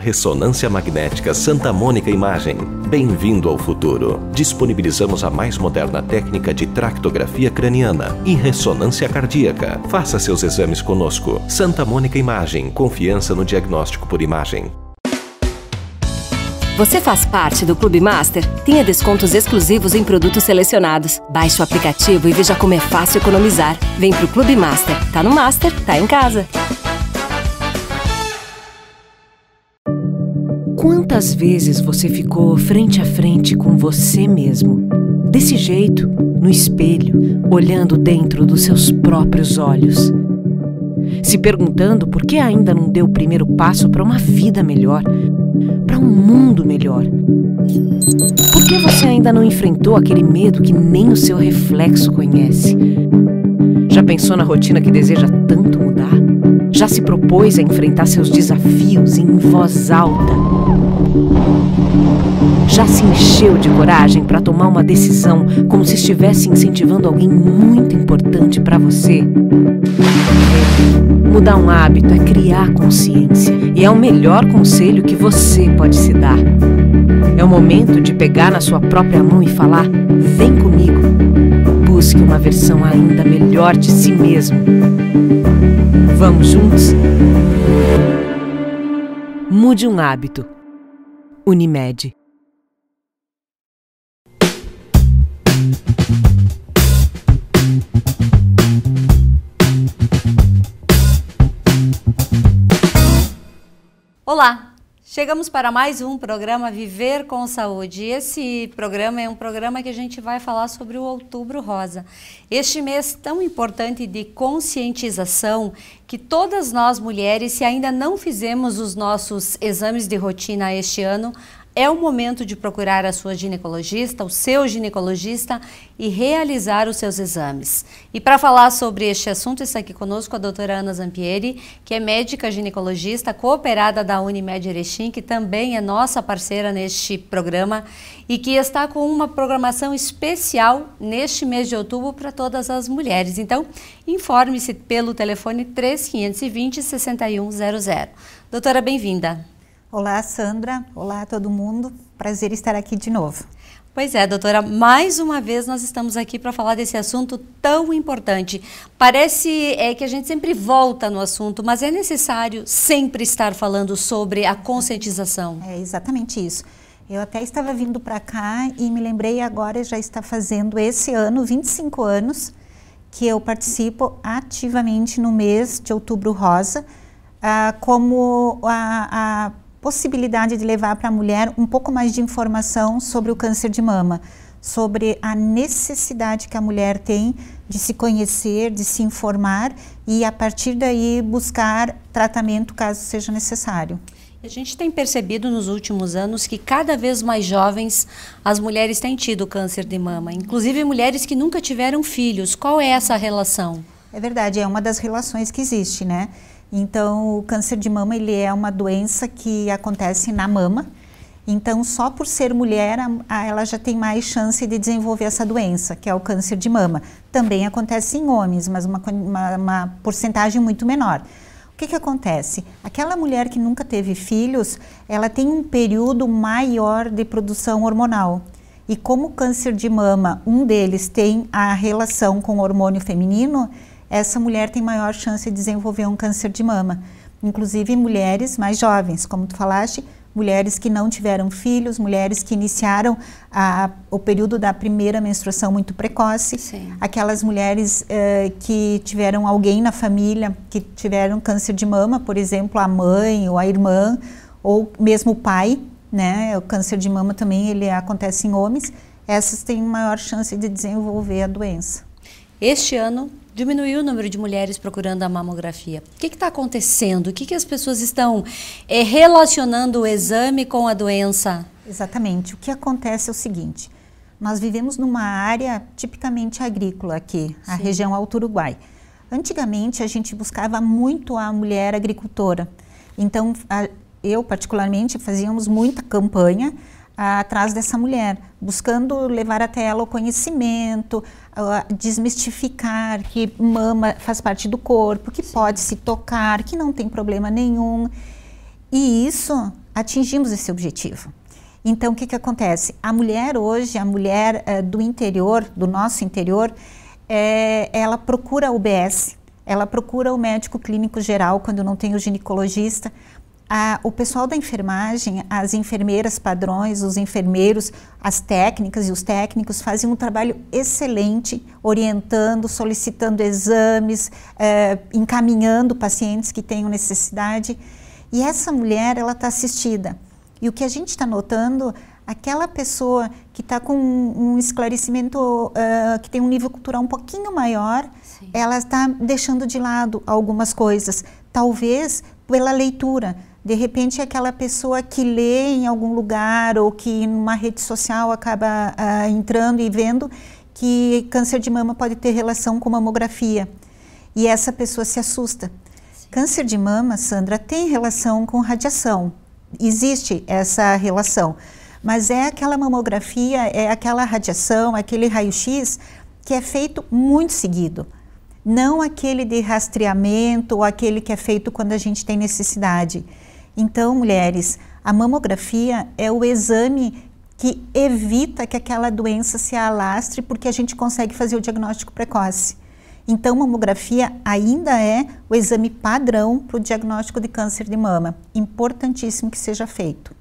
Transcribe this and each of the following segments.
Ressonância Magnética Santa Mônica Imagem. Bem-vindo ao futuro. Disponibilizamos a mais moderna técnica de tractografia craniana e ressonância cardíaca. Faça seus exames conosco. Santa Mônica Imagem. Confiança no diagnóstico por imagem. Você faz parte do Clube Master? Tenha descontos exclusivos em produtos selecionados. Baixe o aplicativo e veja como é fácil economizar. Vem pro Clube Master. Tá no Master, tá em casa. Quantas vezes você ficou frente a frente com você mesmo? Desse jeito, no espelho, olhando dentro dos seus próprios olhos. Se perguntando por que ainda não deu o primeiro passo para uma vida melhor, para um mundo melhor. Por que você ainda não enfrentou aquele medo que nem o seu reflexo conhece? Já pensou na rotina que deseja tanto mudar? Já se propôs a enfrentar seus desafios em voz alta? Já se encheu de coragem para tomar uma decisão como se estivesse incentivando alguém muito importante para você? Mudar um hábito é criar consciência e é o melhor conselho que você pode se dar. É o momento de pegar na sua própria mão e falar: vem comigo. Busque uma versão ainda melhor de si mesmo. Vamos juntos? Mude um hábito. Unimed. Olá! Chegamos para mais um programa Viver com Saúde. Esse programa é um programa que a gente vai falar sobre o Outubro Rosa. Este mês tão importante de conscientização que todas nós mulheres, se ainda não fizemos os nossos exames de rotina este ano, é o momento de procurar a sua ginecologista, o seu ginecologista e realizar os seus exames. E para falar sobre este assunto está aqui conosco a doutora Ana Zampieri, que é médica ginecologista cooperada da Unimed Erechim, que também é nossa parceira neste programa e que está com uma programação especial neste mês de outubro para todas as mulheres. Então, informe-se pelo telefone 3520-6100. Doutora, bem-vinda. Olá, Sandra. Olá, todo mundo. Prazer estar aqui de novo. Pois é, doutora, mais uma vez nós estamos aqui para falar desse assunto tão importante. Parece que a gente sempre volta no assunto, mas é necessário sempre estar falando sobre a conscientização. É exatamente isso. Eu até estava vindo para cá e me lembrei agora, já está fazendo esse ano 25 anos que eu participo ativamente no mês de Outubro Rosa, como a possibilidade de levar para a mulher um pouco mais de informação sobre o câncer de mama, sobre a necessidade que a mulher tem de se conhecer, de se informar e a partir daí buscar tratamento caso seja necessário. A gente tem percebido nos últimos anos que cada vez mais jovens as mulheres têm tido câncer de mama, inclusive mulheres que nunca tiveram filhos. Qual é essa relação? É verdade, é uma das relações que existe, né? Então, o câncer de mama, ele é uma doença que acontece na mama. Então, só por ser mulher, ela já tem mais chance de desenvolver essa doença, que é o câncer de mama. Também acontece em homens, mas uma porcentagem muito menor. O que acontece? Aquela mulher que nunca teve filhos, ela tem um período maior de produção hormonal. E como o câncer de mama, um deles tem a relação com o hormônio feminino, essa mulher tem maior chance de desenvolver um câncer de mama. Inclusive mulheres mais jovens, como tu falaste, mulheres que não tiveram filhos, mulheres que iniciaram o período da primeira menstruação muito precoce, sim, aquelas mulheres que tiveram alguém na família que tiveram câncer de mama, por exemplo, a mãe ou a irmã, ou mesmo o pai, né? O câncer de mama também ele acontece em homens, essas têm maior chance de desenvolver a doença. Este ano diminuiu o número de mulheres procurando a mamografia. O que está acontecendo? O que as pessoas estão relacionando o exame com a doença? Exatamente. O que acontece é o seguinte, nós vivemos numa área tipicamente agrícola aqui, a região Alto Uruguai. Antigamente a gente buscava muito a mulher agricultora. Então eu particularmente fazíamos muita campanha atrás dessa mulher, buscando levar até ela o conhecimento, desmistificar que mama faz parte do corpo, que pode se tocar, que não tem problema nenhum. E isso atingimos esse objetivo. Então, o que acontece? A mulher hoje, a mulher do interior, do nosso interior, ela procura a UBS, ela procura o médico clínico geral quando não tem o ginecologista. O pessoal da enfermagem, as enfermeiras padrões, os enfermeiros, as técnicas e os técnicos fazem um trabalho excelente, orientando, solicitando exames, encaminhando pacientes que tenham necessidade. E essa mulher, ela está assistida. E o que a gente está notando, aquela pessoa que está com um esclarecimento, que tem um nível cultural um pouquinho maior, sim, ela está deixando de lado algumas coisas, talvez pela leitura. De repente, aquela pessoa que lê em algum lugar ou que numa rede social acaba entrando e vendo que câncer de mama pode ter relação com mamografia. E essa pessoa se assusta. Sim. Câncer de mama, Sandra, tem relação com radiação. Existe essa relação, mas é aquela mamografia, é aquela radiação, aquele raio-x que é feito muito seguido, não aquele de rastreamento ou aquele que é feito quando a gente tem necessidade. Então, mulheres, a mamografia é o exame que evita que aquela doença se alastre, porque a gente consegue fazer o diagnóstico precoce. Então, mamografia ainda é o exame padrão para o diagnóstico de câncer de mama. Importantíssimo que seja feito.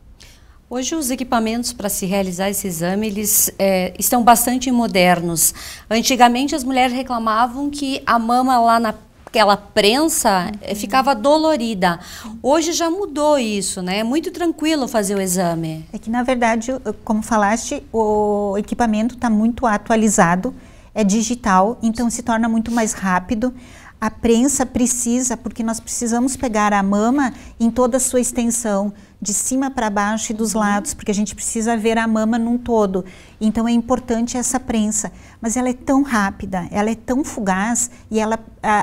Hoje os equipamentos para se realizar esse exame, eles estão bastante modernos. Antigamente as mulheres reclamavam que a mama lá naquela prensa ficava dolorida. Hoje já mudou isso, né? É muito tranquilo fazer o exame. É que na verdade, como falaste, o equipamento está muito atualizado. É digital, então se torna muito mais rápido. A prensa precisa, porque nós precisamos pegar a mama em toda a sua extensão, de cima para baixo e dos lados, porque a gente precisa ver a mama num todo. Então é importante essa prensa, mas ela é tão rápida, ela é tão fugaz e ela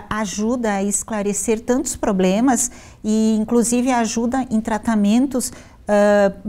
ajuda a esclarecer tantos problemas e inclusive ajuda em tratamentos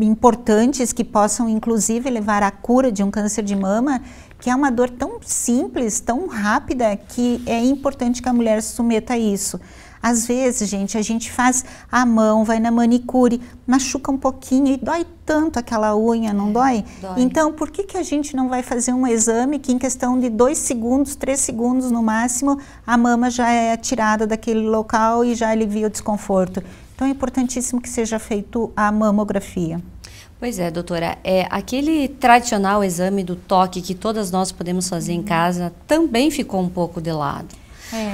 importantes que possam inclusive levar à cura de um câncer de mama, que é uma dor tão simples, tão rápida, que é importante que a mulher se submeta a isso. Às vezes, gente, a gente faz a mão, vai na manicure, machuca um pouquinho e dói tanto aquela unha, não dói? Dói. Então, por que a gente não vai fazer um exame que em questão de 2 segundos, 3 segundos no máximo, a mama já é tirada daquele local e já alivia o desconforto? Então, é importantíssimo que seja feito a mamografia. Pois é, doutora, aquele tradicional exame do toque que todas nós podemos fazer em casa também ficou um pouco de lado.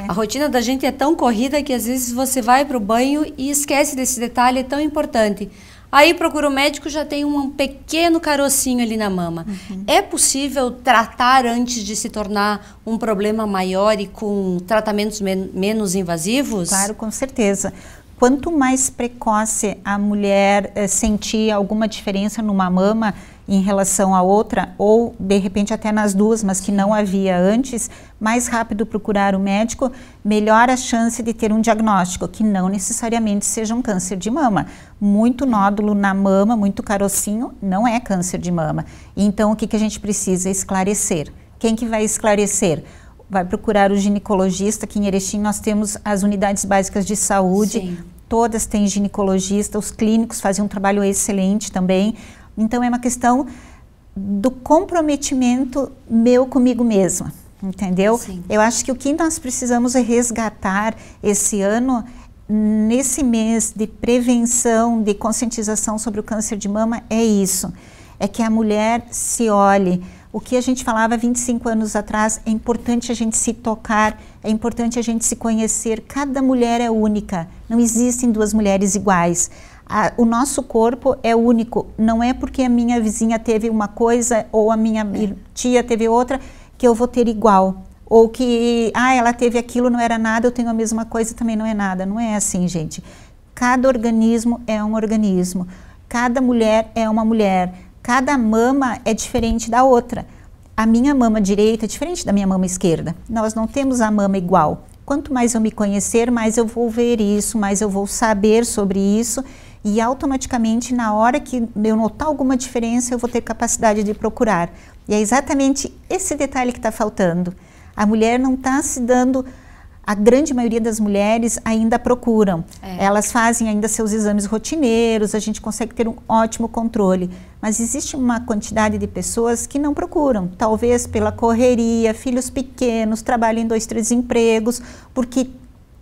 A rotina da gente é tão corrida que às vezes você vai para o banho e esquece desse detalhe tão importante. Aí procura o médico, já tem um pequeno carocinho ali na mama. É possível tratar antes de se tornar um problema maior e com tratamentos menos invasivos? Claro, com certeza. Quanto mais precoce a mulher sentir alguma diferença numa mama em relação à outra, ou de repente até nas duas, mas que não havia antes, mais rápido procurar o médico, melhor a chance de ter um diagnóstico, que não necessariamente seja um câncer de mama. Muito nódulo na mama, muito carocinho, não é câncer de mama. Então o que a gente precisa? Esclarecer. Quem que vai esclarecer? Vai procurar o ginecologista. Aqui em Erechim nós temos as unidades básicas de saúde, sim, todas têm ginecologista, os clínicos fazem um trabalho excelente também. Então é uma questão do comprometimento meu comigo mesma, entendeu? Sim. Eu acho que o que nós precisamos é resgatar esse ano, nesse mês de prevenção, de conscientização sobre o câncer de mama, é isso. É que a mulher se olhe. O que a gente falava 25 anos atrás, é importante a gente se tocar, é importante a gente se conhecer. Cada mulher é única, não existem duas mulheres iguais. O nosso corpo é único, não é porque a minha vizinha teve uma coisa ou a minha tia teve outra que eu vou ter igual. Ou que, ela teve aquilo, não era nada, eu tenho a mesma coisa, também não é nada. Não é assim, gente. Cada organismo é um organismo, cada mulher é uma mulher. Cada mama é diferente da outra. A minha mama direita é diferente da minha mama esquerda. Nós não temos a mama igual. Quanto mais eu me conhecer, mais eu vou ver isso, mais eu vou saber sobre isso. E automaticamente, na hora que eu notar alguma diferença, eu vou ter capacidade de procurar. E é exatamente esse detalhe que está faltando. A mulher não está se dando a grande maioria das mulheres ainda procuram. Elas fazem ainda seus exames rotineiros, a gente consegue ter um ótimo controle. Mas existe uma quantidade de pessoas que não procuram. Talvez pela correria, filhos pequenos, trabalham em 2, 3 empregos, porque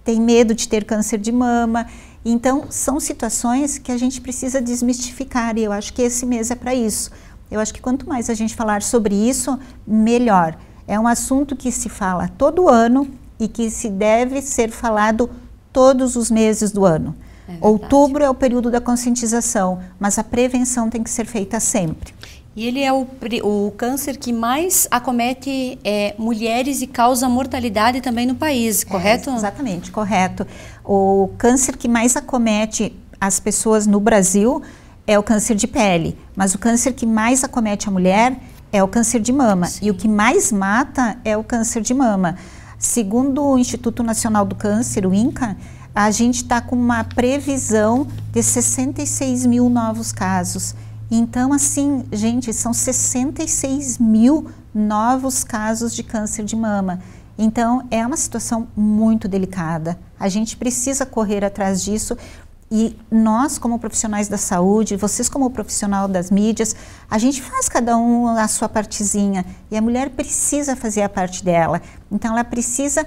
tem medo de ter câncer de mama. Então, são situações que a gente precisa desmistificar, e eu acho que esse mês é para isso. Eu acho que quanto mais a gente falar sobre isso, melhor. É um assunto que se fala todo ano e que se deve ser falado todos os meses do ano. Outubro é o período da conscientização, mas a prevenção tem que ser feita sempre. E ele é o câncer que mais acomete mulheres e causa mortalidade também no país, correto? Exatamente, correto. O câncer que mais acomete as pessoas no Brasil é o câncer de pele, mas o câncer que mais acomete a mulher é o câncer de mama. Sim. E o que mais mata é o câncer de mama. Segundo o Instituto Nacional do Câncer, o INCA, a gente está com uma previsão de 66 mil novos casos. Então, assim, gente, são 66 mil novos casos de câncer de mama. Então, é uma situação muito delicada. A gente precisa correr atrás disso. E nós, como profissionais da saúde, vocês como profissional das mídias, a gente faz cada um a sua partezinha. E a mulher precisa fazer a parte dela. Então, ela precisa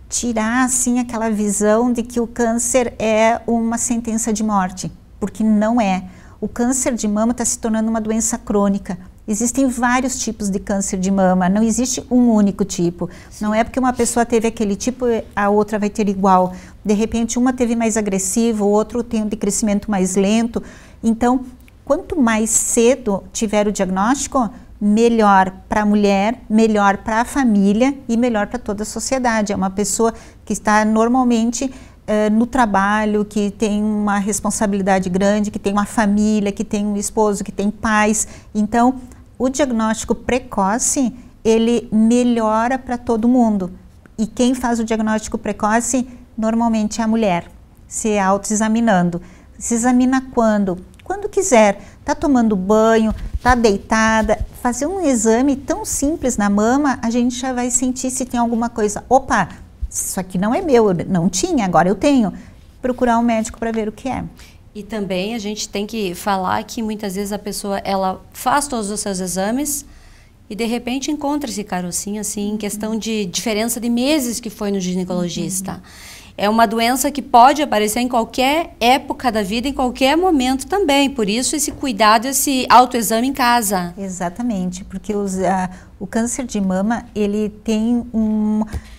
tirar, assim, aquela visão de que o câncer é uma sentença de morte, porque não é. O câncer de mama está se tornando uma doença crônica. Existem vários tipos de câncer de mama, não existe um único tipo. Sim. Não é porque uma pessoa teve aquele tipo, a outra vai ter igual. De repente, uma teve mais agressivo, o outro tem um decrescimento mais lento. Então, quanto mais cedo tiver o diagnóstico, melhor para a mulher, melhor para a família e melhor para toda a sociedade. É uma pessoa que está normalmente no trabalho, que tem uma responsabilidade grande, que tem uma família, que tem um esposo, que tem pais. Então, o diagnóstico precoce, ele melhora para todo mundo. E quem faz o diagnóstico precoce, normalmente é a mulher, se autoexaminando. Se examina quando? Quando quiser. Está tomando banho, está deitada. Fazer um exame tão simples na mama, a gente já vai sentir se tem alguma coisa. Opa! Isso aqui não é meu, eu não tinha, agora eu tenho. Procurar um médico para ver o que é. E também a gente tem que falar que muitas vezes a pessoa, ela faz todos os seus exames e de repente encontra esse carocinho assim, em questão de diferença de meses que foi no ginecologista. É uma doença que pode aparecer em qualquer época da vida, em qualquer momento também. Por isso, esse cuidado, esse autoexame em casa. Exatamente, porque o câncer de mama, ele tem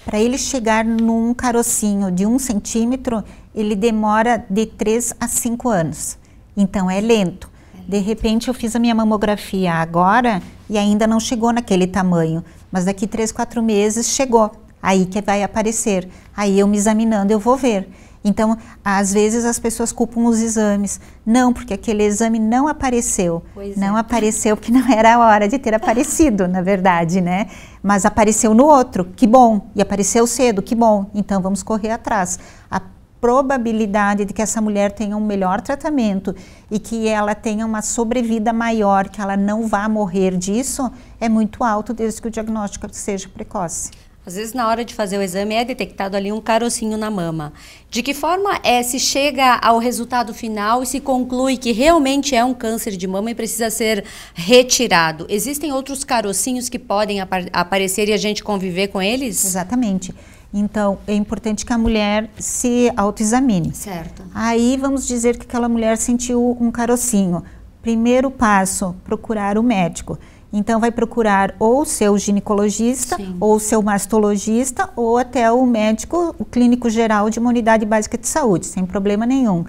para ele chegar num carocinho de 1 centímetro, ele demora de 3 a 5 anos. Então, é lento. De repente, eu fiz a minha mamografia agora e ainda não chegou naquele tamanho. Mas daqui 3, 4 meses chegou. Aí que vai aparecer. Aí eu me examinando, eu vou ver. Então, às vezes as pessoas culpam os exames. Não, porque aquele exame não apareceu. Não apareceu porque não era a hora de ter aparecido, na verdade, né? Mas apareceu no outro, que bom. E apareceu cedo, que bom. Então, vamos correr atrás. A probabilidade de que essa mulher tenha um melhor tratamento e que ela tenha uma sobrevida maior, que ela não vá morrer disso, é muito alto desde que o diagnóstico seja precoce. Às vezes, na hora de fazer o exame, é detectado ali um carocinho na mama. De que forma se chega ao resultado final e se conclui que realmente é um câncer de mama e precisa ser retirado? Existem outros carocinhos que podem aparecer e a gente conviver com eles? Exatamente. Então, é importante que a mulher se autoexamine. Certo. Aí, vamos dizer que aquela mulher sentiu um carocinho. Primeiro passo, procurar o médico. Então, vai procurar ou o seu ginecologista, sim, ou o seu mastologista, ou até o médico, o clínico geral de uma unidade básica de saúde, sem problema nenhum.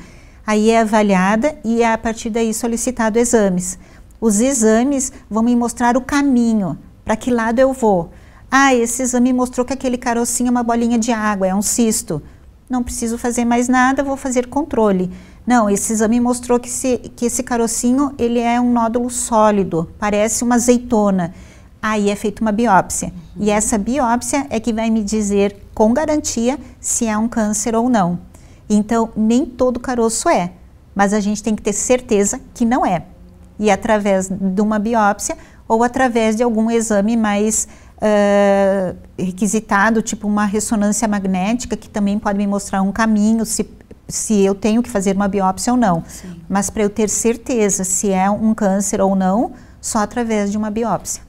Aí é avaliada e a partir daí solicitado exames. Os exames vão me mostrar o caminho, para que lado eu vou. Ah, esse exame mostrou que aquele carocinho é uma bolinha de água, é um cisto. Não preciso fazer mais nada, vou fazer controle. Não, esse exame mostrou que esse carocinho, ele é um nódulo sólido, parece uma azeitona. Aí é feita uma biópsia. E essa biópsia é que vai me dizer com garantia se é um câncer ou não. Então, nem todo caroço é, mas a gente tem que ter certeza que não é. E através de uma biópsia ou através de algum exame mais requisitado, tipo uma ressonância magnética, que também pode me mostrar um caminho, se eu tenho que fazer uma biópsia ou não. Sim. Mas para eu ter certeza se é um câncer ou não, só através de uma biópsia.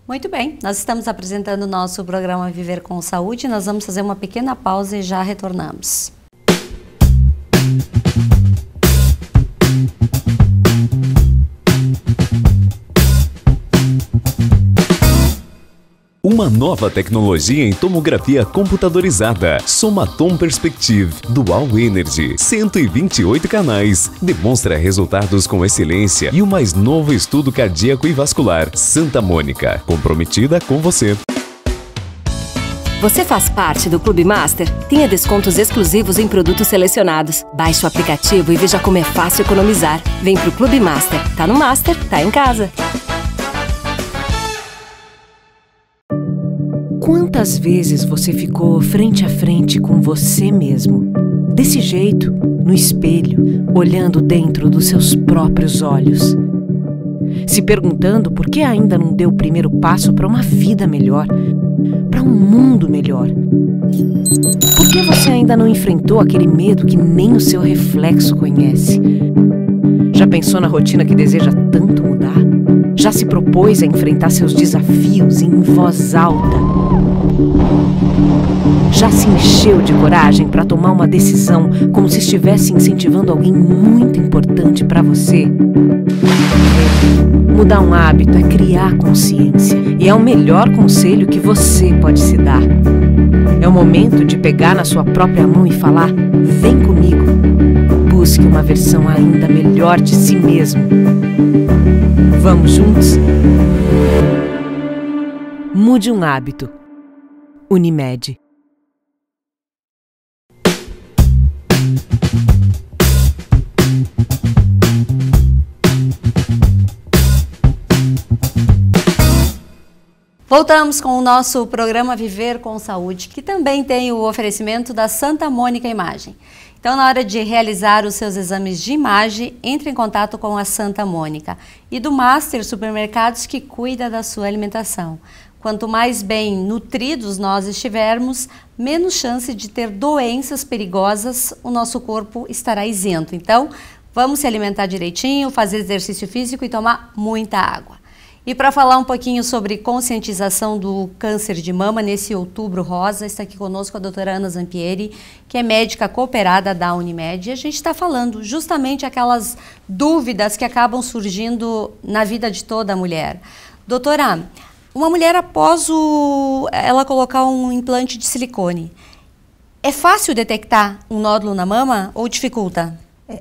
Muito bem, nós estamos apresentando o nosso programa Viver com Saúde. Nós vamos fazer uma pequena pausa e já retornamos. Uma nova tecnologia em tomografia computadorizada, Somatom Perspective Dual Energy, 128 canais, demonstra resultados com excelência e o mais novo estudo cardíaco e vascular, Santa Mônica, comprometida com você. Você faz parte do Clube Master? Tenha descontos exclusivos em produtos selecionados. Baixe o aplicativo e veja como é fácil economizar. Vem pro Clube Master. Tá no Master, tá em casa. Quantas vezes você ficou frente a frente com você mesmo? Desse jeito, no espelho, olhando dentro dos seus próprios olhos. Se perguntando por que ainda não deu o primeiro passo para uma vida melhor, para um mundo melhor. Por que você ainda não enfrentou aquele medo que nem o seu reflexo conhece? Já pensou na rotina que deseja tanto mudar? Já se propôs a enfrentar seus desafios em voz alta? Já se encheu de coragem para tomar uma decisão como se estivesse incentivando alguém muito importante para você? Mudar um hábito é criar consciência e é o melhor conselho que você pode se dar. É o momento de pegar na sua própria mão e falar: vem comigo. Busque uma versão ainda melhor de si mesmo. Vamos juntos? Mude um hábito. Unimed. Voltamos com o nosso programa Viver com Saúde, que também tem o oferecimento da Santa Mônica Imagem. Então, na hora de realizar os seus exames de imagem, entre em contato com a Santa Mônica e do Master Supermercados, que cuida da sua alimentação. Quanto mais bem nutridos nós estivermos, menos chance de ter doenças perigosas o nosso corpo estará isento. Então, vamos se alimentar direitinho, fazer exercício físico e tomar muita água. E para falar um pouquinho sobre conscientização do câncer de mama nesse Outubro Rosa, está aqui conosco a doutora Ana Zampieri, que é médica cooperada da Unimed. E a gente está falando justamente aquelas dúvidas que acabam surgindo na vida de toda mulher. Doutora, uma mulher após ela colocar um implante de silicone, é fácil detectar um nódulo na mama ou dificulta?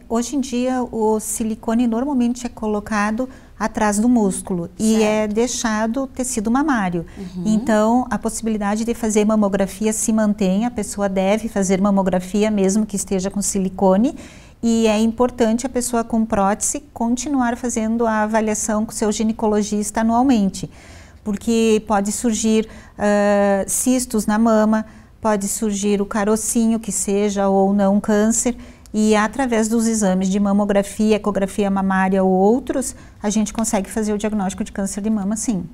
Hoje em dia o silicone normalmente é colocado atrás do músculo e é deixado o tecido mamário. Então a possibilidade de fazer mamografia se mantém, a pessoa deve fazer mamografia mesmo que esteja com silicone, e é importante a pessoa com prótese continuar fazendo a avaliação com seu ginecologista anualmente, porque pode surgir cistos na mama, pode surgir o carocinho, que seja ou não câncer, e através dos exames de mamografia, ecografia mamária ou outros, a gente consegue fazer o diagnóstico de câncer de mama, sim.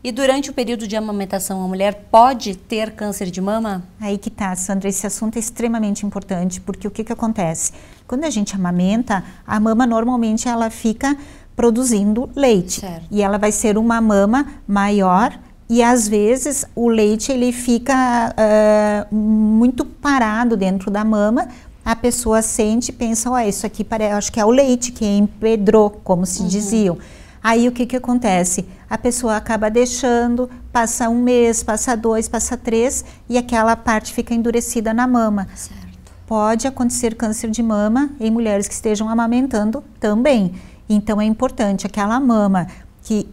E durante o período de amamentação, a mulher pode ter câncer de mama? Aí que tá, Sandra, esse assunto é extremamente importante, porque o que acontece? Quando a gente amamenta, a mama normalmente ela fica produzindo leite. Certo. E ela vai ser uma mama maior, e às vezes o leite ele fica muito parado dentro da mama. A pessoa sente e pensa, isso aqui acho que é o leite que empedrou, como se diziam. Aí o que acontece? A pessoa acaba deixando, passa um mês, passa 2, passa 3 e aquela parte fica endurecida na mama. Certo. Pode acontecer câncer de mama em mulheres que estejam amamentando também. Então é importante aquela mama que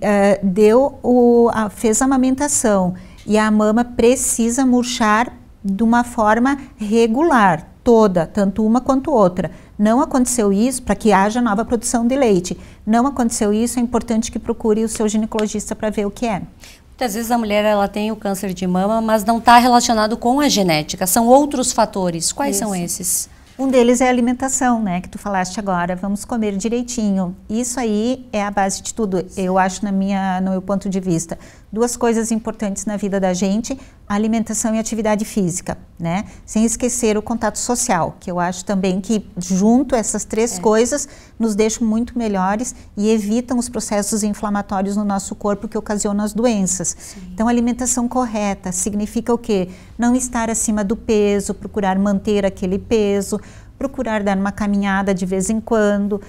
fez a amamentação e a mama precisa murchar de uma forma regular. Toda, tanto uma quanto outra. Não aconteceu isso, para que haja nova produção de leite. Não aconteceu isso, é importante que procure o seu ginecologista para ver o que é. Muitas vezes a mulher ela tem o câncer de mama, mas não está relacionado com a genética, são outros fatores. Quais são esses? Um deles é a alimentação, né, que tu falaste agora, vamos comer direitinho. Isso aí é a base de tudo, eu acho no meu ponto de vista. duas coisas importantes na vida da gente, a alimentação e a atividade física, né? Sem esquecer o contato social, que eu acho também que junto essas três coisas nos deixam muito melhores e evitam os processos inflamatórios no nosso corpo que ocasionam as doenças. Sim. Então, a alimentação correta significa o quê? Não estar acima do peso, procurar manter aquele peso, procurar dar uma caminhada de vez em quando,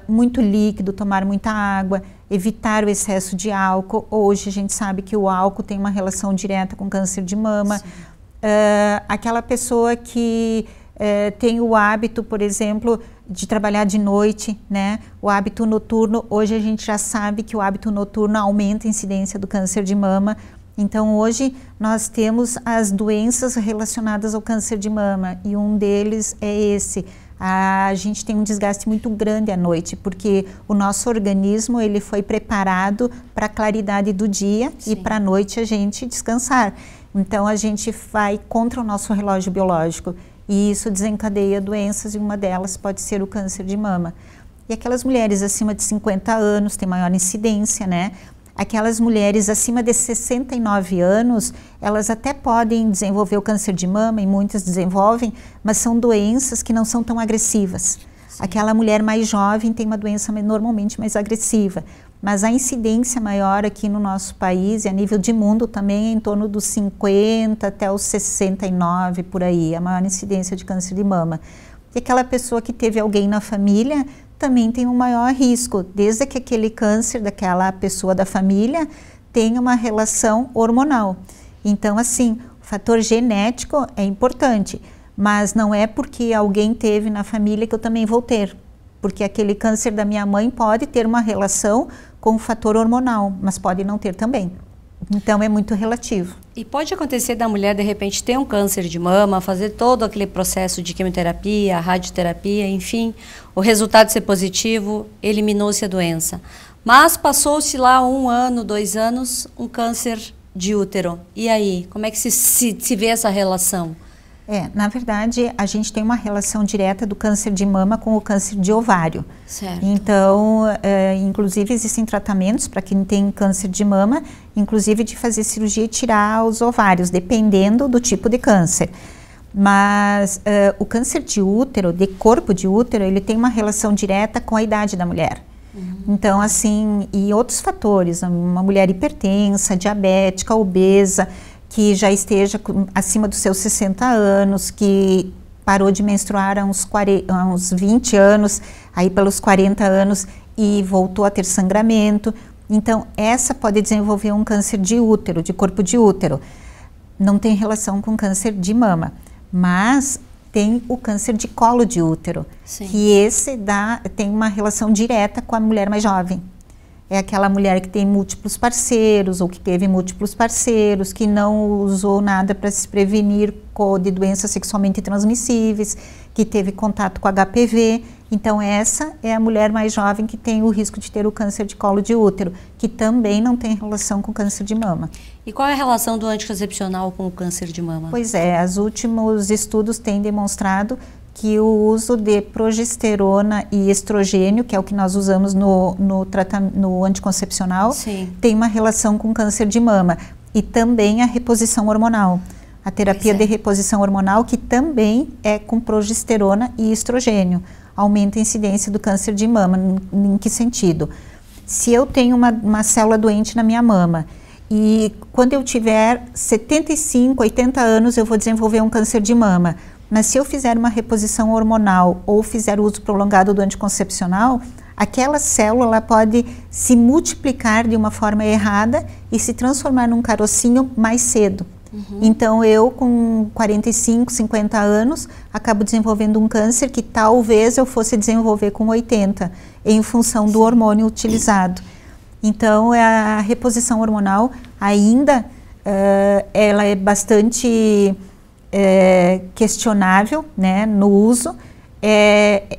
muito líquido, tomar muita água, evitar o excesso de álcool. Hoje a gente sabe que o álcool tem uma relação direta com câncer de mama. Aquela pessoa que tem o hábito, por exemplo, de trabalhar de noite, né? O hábito noturno, hoje a gente já sabe que o hábito noturno aumenta a incidência do câncer de mama. Então, hoje nós temos as doenças relacionadas ao câncer de mama e um deles é esse. A gente tem um desgaste muito grande à noite, porque o nosso organismo ele foi preparado para a claridade do dia e para a noite a gente descansar. Então, a gente vai contra o nosso relógio biológico e isso desencadeia doenças e uma delas pode ser o câncer de mama. E aquelas mulheres acima de 50 anos têm maior incidência, né? Aquelas mulheres acima de 69 anos, elas até podem desenvolver o câncer de mama, e muitas desenvolvem, mas são doenças que não são tão agressivas. Sim. Aquela mulher mais jovem tem uma doença normalmente mais agressiva, mas a incidência maior aqui no nosso país e a nível de mundo também é em torno dos 50 até os 69, por aí, a maior incidência de câncer de mama. E aquela pessoa que teve alguém na família também tem um maior risco, desde que aquele câncer daquela pessoa da família tenha uma relação hormonal. Então, assim, o fator genético é importante, mas não é porque alguém teve na família que eu também vou ter, porque aquele câncer da minha mãe pode ter uma relação com o fator hormonal, mas pode não ter também. Então, é muito relativo. E pode acontecer da mulher, de repente, ter um câncer de mama, fazer todo aquele processo de quimioterapia, radioterapia, enfim, o resultado ser positivo, eliminou-se a doença. Mas passou-se lá 1 ano, 2 anos, um câncer de útero. E aí, como é que se vê essa relação? Na verdade, a gente tem uma relação direta do câncer de mama com o câncer de ovário. Certo. Então, inclusive existem tratamentos para quem tem câncer de mama, inclusive de fazer cirurgia e tirar os ovários, dependendo do tipo de câncer. Mas o câncer de útero, de corpo de útero, ele tem uma relação direta com a idade da mulher. Então, assim, e outros fatores, uma mulher hipertensa, diabética, obesa, que já esteja acima dos seus 60 anos, que parou de menstruar há uns 20 anos, aí pelos 40 anos, e voltou a ter sangramento. Então, essa pode desenvolver um câncer de útero, de corpo de útero. Não tem relação com câncer de mama, mas tem o câncer de colo de útero, Sim. que esse tem uma relação direta com a mulher mais jovem. É aquela mulher que tem múltiplos parceiros ou que teve múltiplos parceiros, que não usou nada para se prevenir de doenças sexualmente transmissíveis, que teve contato com HPV. Então, essa é a mulher mais jovem que tem o risco de ter o câncer de colo de útero, que também não tem relação com o câncer de mama. E qual é a relação do anticoncepcional com o câncer de mama? Pois é, os últimos estudos têm demonstrado que o uso de progesterona e estrogênio, que é o que nós usamos no anticoncepcional, Sim. tem uma relação com câncer de mama. E também a reposição hormonal. A terapia de reposição hormonal, que também é com progesterona e estrogênio. Aumenta a incidência do câncer de mama. Em que sentido? Se eu tenho uma célula doente na minha mama e quando eu tiver 75, 80 anos eu vou desenvolver um câncer de mama, mas se eu fizer uma reposição hormonal ou fizer o uso prolongado do anticoncepcional, aquela célula pode se multiplicar de uma forma errada e se transformar num carocinho mais cedo. Então, eu com 45, 50 anos, acabo desenvolvendo um câncer que talvez eu fosse desenvolver com 80, em função do hormônio utilizado. Então, a reposição hormonal ainda, ela é bastante questionável, né, no uso.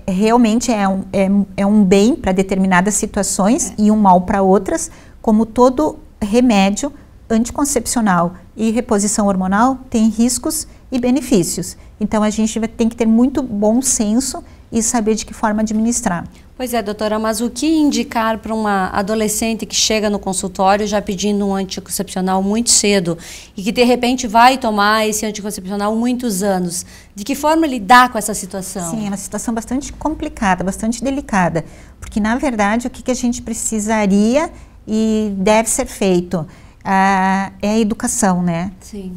Realmente é um bem para determinadas situações e um mal para outras, como todo remédio anticoncepcional e reposição hormonal tem riscos e benefícios. Então, a gente tem que ter muito bom senso e saber de que forma administrar. Pois é, doutora, mas o que indicar para uma adolescente que chega no consultório já pedindo um anticoncepcional muito cedo e que de repente vai tomar esse anticoncepcional muitos anos? De que forma lidar com essa situação? Sim, é uma situação bastante complicada, bastante delicada, porque na verdade o que a gente precisaria e deve ser feito é a educação, né? Sim.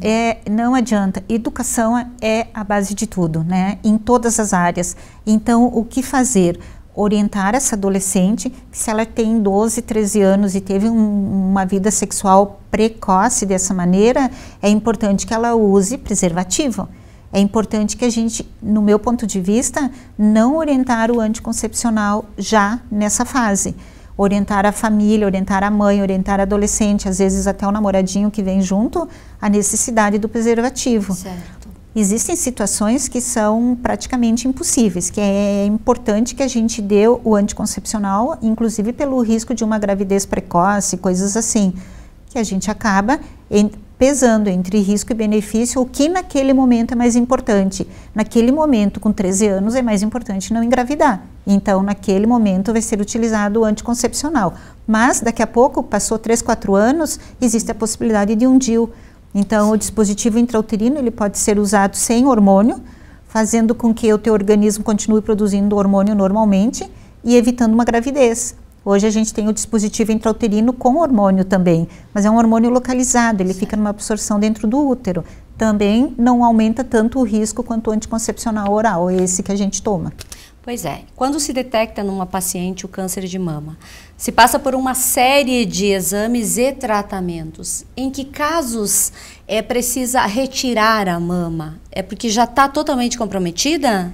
Não adianta, educação é a base de tudo, né? Em todas as áreas. Então, o que fazer? Orientar essa adolescente, que se ela tem 12, 13 anos e teve uma vida sexual precoce dessa maneira, é importante que ela use preservativo. É importante que a gente, no meu ponto de vista, não orientar o anticoncepcional já nessa fase. Orientar a família, orientar a mãe, orientar a adolescente, às vezes até o namoradinho que vem junto, a necessidade do preservativo. Certo. Existem situações que são praticamente impossíveis, que é importante que a gente dê o anticoncepcional, inclusive pelo risco de uma gravidez precoce, coisas assim, que a gente acaba pesando entre risco e benefício, o que naquele momento é mais importante. Naquele momento, com 13 anos, é mais importante não engravidar. Então, naquele momento vai ser utilizado o anticoncepcional. Mas, daqui a pouco, passou 3, 4 anos, existe a possibilidade de um DIU. Então, o dispositivo intrauterino ele pode ser usado sem hormônio, fazendo com que o teu organismo continue produzindo hormônio normalmente e evitando uma gravidez. Hoje a gente tem o dispositivo intrauterino com hormônio também, mas é um hormônio localizado, ele fica numa absorção dentro do útero. Também não aumenta tanto o risco quanto o anticoncepcional oral, esse que a gente toma. Pois é, quando se detecta numa paciente o câncer de mama, se passa por uma série de exames e tratamentos. Em que casos precisa retirar a mama? É porque já está totalmente comprometida?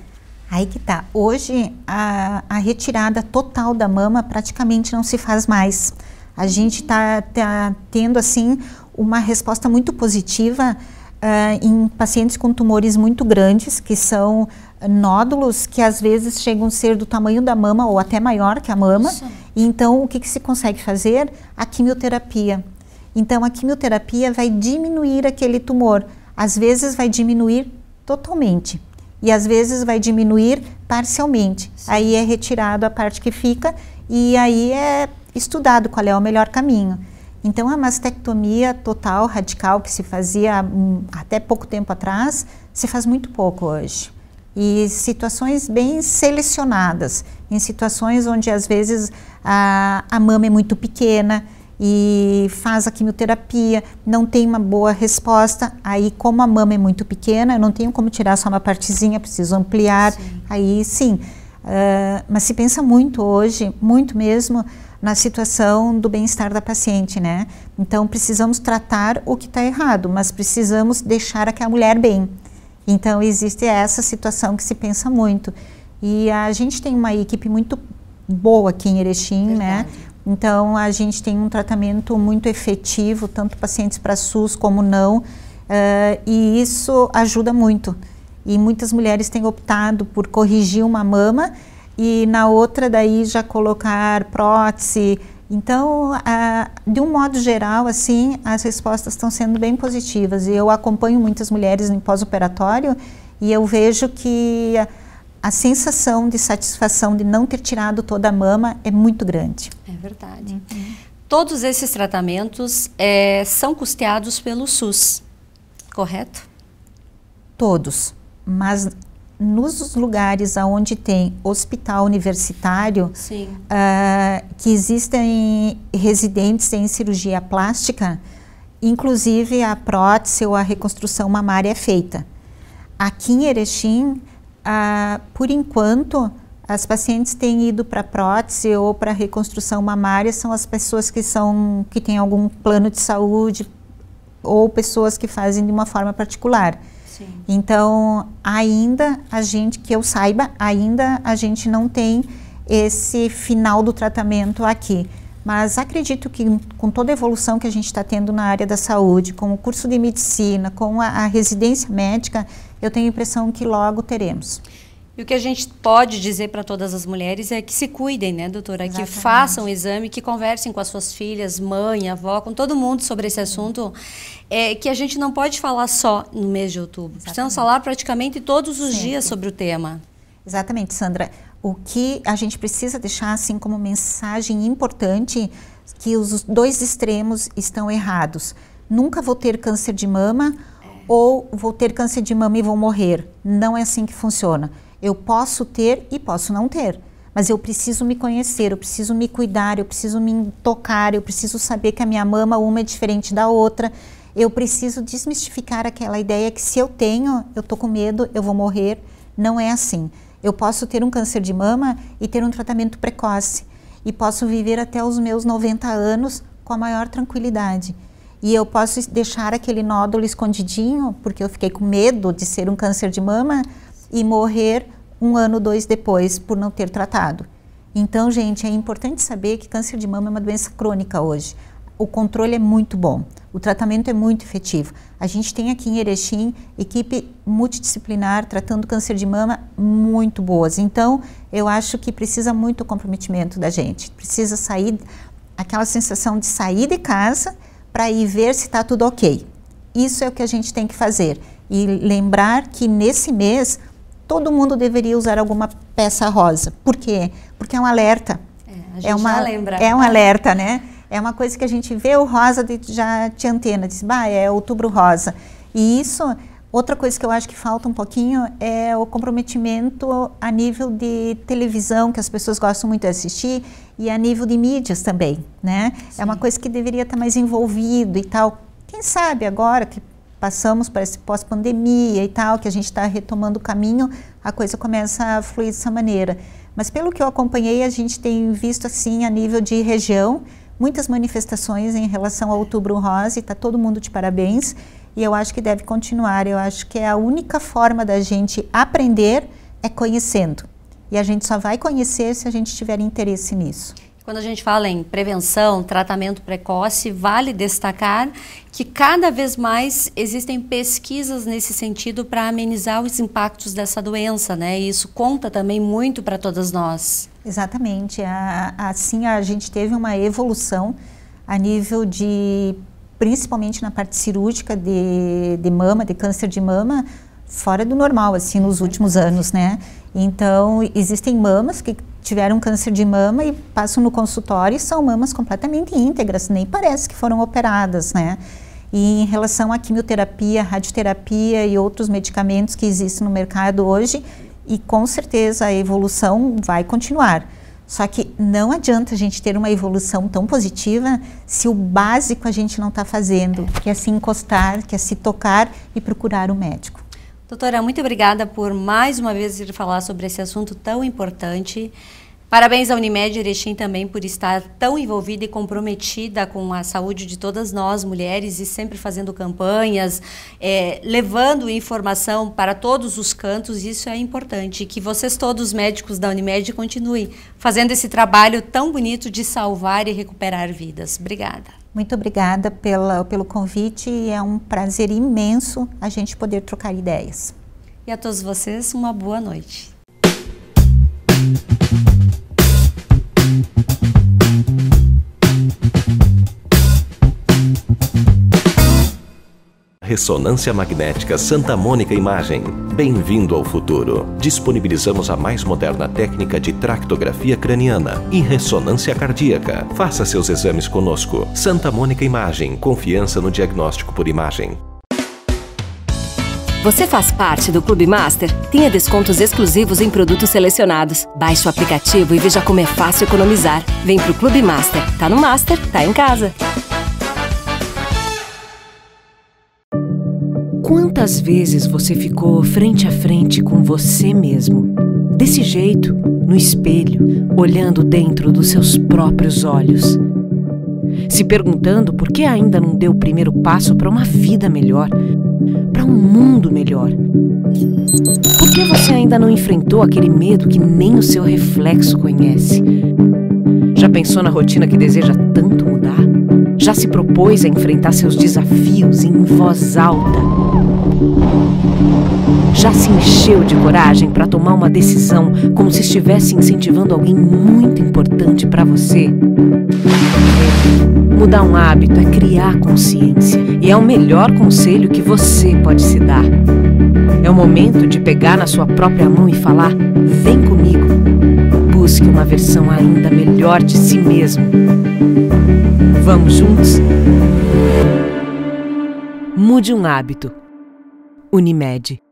Aí que tá. Hoje a retirada total da mama praticamente não se faz mais. A gente está tendo assim uma resposta muito positiva em pacientes com tumores muito grandes, que são nódulos que às vezes chegam a ser do tamanho da mama ou até maior que a mama. Então, o que se consegue fazer? A quimioterapia. Então, a quimioterapia vai diminuir aquele tumor. Às vezes vai diminuir totalmente e às vezes vai diminuir parcialmente. Sim. Aí é retirado a parte que fica e aí é estudado qual é o melhor caminho. Então, a mastectomia total, radical, que se fazia até pouco tempo atrás, se faz muito pouco hoje. E situações bem selecionadas, em situações onde às vezes a mama é muito pequena e faz a quimioterapia, não tem uma boa resposta, aí como a mama é muito pequena, eu não tenho como tirar só uma partezinha, preciso ampliar, sim. Aí sim. Mas se pensa muito hoje, muito mesmo, na situação do bem-estar da paciente, né? Então, precisamos tratar o que está errado, mas precisamos deixar aquela mulher bem. Então, existe essa situação que se pensa muito. E a gente tem uma equipe muito boa aqui em Erechim, né? Então, a gente tem um tratamento muito efetivo, tanto pacientes para SUS como não, e isso ajuda muito. E muitas mulheres têm optado por corrigir uma mama e na outra daí já colocar prótese. Então, de um modo geral, assim, as respostas estão sendo bem positivas. E eu acompanho muitas mulheres em pós-operatório e eu vejo que a sensação de satisfação de não ter tirado toda a mama é muito grande. É verdade. Todos esses tratamentos são custeados pelo SUS, correto? Todos, mas nos lugares onde tem hospital universitário, que existem residentes em cirurgia plástica, inclusive a prótese ou a reconstrução mamária é feita. Aqui em Erechim, por enquanto, as pacientes têm ido para prótese ou para reconstrução mamária, são as pessoas que têm algum plano de saúde ou pessoas que fazem de uma forma particular. Sim. Então, ainda que eu saiba, ainda a gente não tem esse final do tratamento aqui. Mas acredito que com toda a evolução que a gente está tendo na área da saúde, com o curso de medicina, com a residência médica, eu tenho a impressão que logo teremos. E o que a gente pode dizer para todas as mulheres é que se cuidem, né, doutora? Exatamente. Que façam o exame, que conversem com as suas filhas, mãe, avó, com todo mundo sobre esse assunto, que a gente não pode falar só no mês de outubro. Exatamente. Precisamos falar praticamente todos os dias sobre o tema. Exatamente, Sandra. o que a gente precisa deixar assim como mensagem importante, que os dois extremos estão errados. Nunca vou ter câncer de mama ou vou ter câncer de mama e vou morrer. Não é assim que funciona. Eu posso ter e posso não ter, mas eu preciso me conhecer, eu preciso me cuidar, eu preciso me tocar, eu preciso saber que a minha mama uma é diferente da outra. Eu preciso desmistificar aquela ideia que se eu tenho, eu tô com medo, eu vou morrer. Não é assim. Eu posso ter um câncer de mama e ter um tratamento precoce. E posso viver até os meus 90 anos com a maior tranquilidade. E eu posso deixar aquele nódulo escondidinho, porque eu fiquei com medo de ser um câncer de mama, e morrer 1 ano, 2 depois, por não ter tratado. Então, gente, é importante saber que câncer de mama é uma doença crônica hoje. O controle é muito bom, o tratamento é muito efetivo. A gente tem aqui em Erechim equipe multidisciplinar tratando câncer de mama muito boas. Então, eu acho que precisa muito o comprometimento da gente. Precisa sair, aquela sensação de sair de casa para ir ver se está tudo ok. Isso é o que a gente tem que fazer. E lembrar que nesse mês, todo mundo deveria usar alguma peça rosa. Por quê? Porque é um alerta. A gente já lembra. É um alerta, né? É uma coisa que a gente vê o rosa, já te antena, diz, é outubro rosa. E isso, outra coisa que eu acho que falta um pouquinho é o comprometimento a nível de televisão, que as pessoas gostam muito de assistir, e a nível de mídias também, né? Sim. É uma coisa que deveria estar mais envolvido e tal. Quem sabe agora que passamos para esse pós-pandemia e tal, que a gente está retomando o caminho, a coisa começa a fluir dessa maneira. Mas pelo que eu acompanhei, a gente tem visto assim, a nível de região, muitas manifestações em relação ao Outubro Rosa, e está todo mundo de parabéns, e eu acho que deve continuar. Eu acho que é a única forma da gente aprender é conhecendo, e a gente só vai conhecer se a gente tiver interesse nisso. Quando a gente fala em prevenção, tratamento precoce, vale destacar que cada vez mais existem pesquisas nesse sentido para amenizar os impactos dessa doença, né? E isso conta também muito para todas nós. Exatamente. Assim, a gente teve uma evolução a nível de, principalmente na parte cirúrgica de mama, de câncer de mama, fora do normal, assim, nos últimos anos, né? Então, existem mamas que tiveram câncer de mama e passam no consultório e são mamas completamente íntegras, nem parece que foram operadas, né? E em relação à quimioterapia, radioterapia e outros medicamentos que existem no mercado hoje, e com certeza a evolução vai continuar. Só que não adianta a gente ter uma evolução tão positiva se o básico a gente não está fazendo, que é se encostar, que é se tocar e procurar um médico. Doutora, muito obrigada por mais uma vez vir falar sobre esse assunto tão importante. Parabéns à Unimed Erechim também por estar tão envolvida e comprometida com a saúde de todas nós, mulheres, e sempre fazendo campanhas, levando informação para todos os cantos. Isso é importante. Que vocês todos, médicos da Unimed, continuem fazendo esse trabalho tão bonito de salvar e recuperar vidas. Obrigada. Muito obrigada pelo convite, e é um prazer imenso a gente poder trocar ideias. E a todos vocês, uma boa noite. Ressonância Magnética Santa Mônica Imagem. Bem-vindo ao futuro. Disponibilizamos a mais moderna técnica de tractografia craniana e ressonância cardíaca. Faça seus exames conosco. Santa Mônica Imagem. Confiança no diagnóstico por imagem. Você faz parte do Clube Master? Tenha descontos exclusivos em produtos selecionados. Baixe o aplicativo e veja como é fácil economizar. Vem pro Clube Master. Tá no Master, tá em casa. Quantas vezes você ficou frente a frente com você mesmo? Desse jeito, no espelho, olhando dentro dos seus próprios olhos. Se perguntando por que ainda não deu o primeiro passo para uma vida melhor, para um mundo melhor. Por que você ainda não enfrentou aquele medo que nem o seu reflexo conhece? Já pensou na rotina que deseja tanto mudar? Já se propôs a enfrentar seus desafios em voz alta? Já se encheu de coragem para tomar uma decisão como se estivesse incentivando alguém muito importante para você? Mudar um hábito é criar consciência, e é o melhor conselho que você pode se dar. É o momento de pegar na sua própria mão e falar: vem comigo. uma versão ainda melhor de si mesmo. Vamos juntos? Mude um hábito. Unimed.